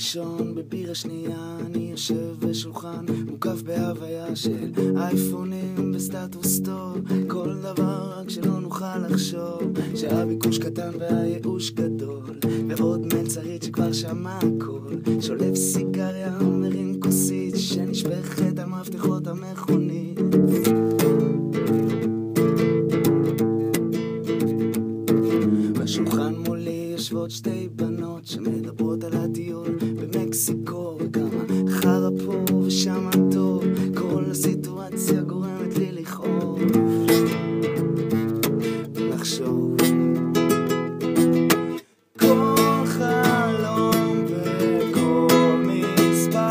ראשון בבירה שנייה, אני יושב בשולחן מוקף בהוויה של אייפונים בסטטוס טוב, כל דבר רק שלא נוכל לחשוב שהביקוש קטן והייאוש גדול, ועוד מלצרית שכבר שמע הכל, שולף סיגריה מרים כוסית שנשפכת על מפתחות המכונית. בשולחן מולי יושבות שתי בנות שמדברות על הטיול במקסיקו, וכמה חרה פה ושמה טוב, כל הסיטואציה גורמת לי לכאוב ולחשוב. כל חלום וכל מספר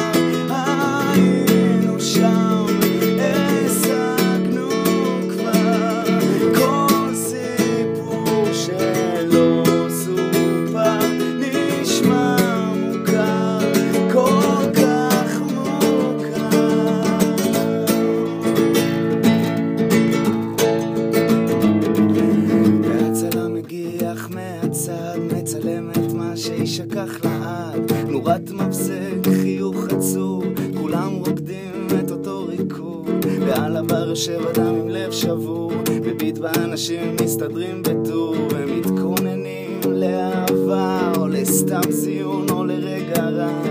היינו שם, השגנו כבר כל סיפור שלא סופר נשמע מוכר, כל כך מוכר. והצלם מגיח מהצד, מצלם את מה שישכח לעד, נורת מבזק, חיוך עצוב, כולם רוקדים את אותו ריקוד, ועל הבר יושב אדם עם לב שבור, בביט באנשים מסתדרים בטור, ומתכוננים לאהבה או לסתם ציון או לרגע רע.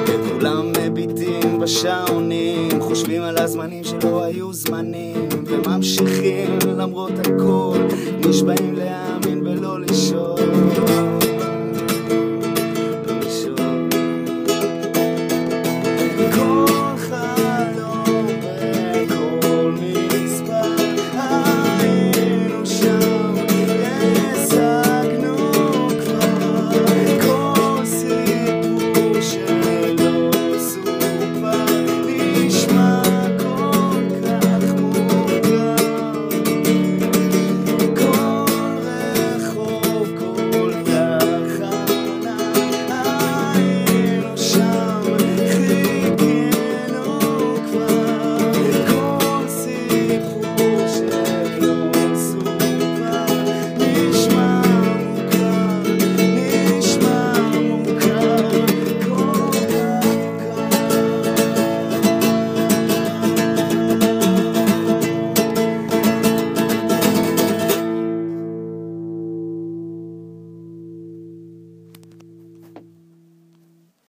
וכולם מביטים בשעונים, חושבים על הזמנים שלא היו זמנים, וממשיכים למרות הכל, נשבעים להאמין ולא לשאול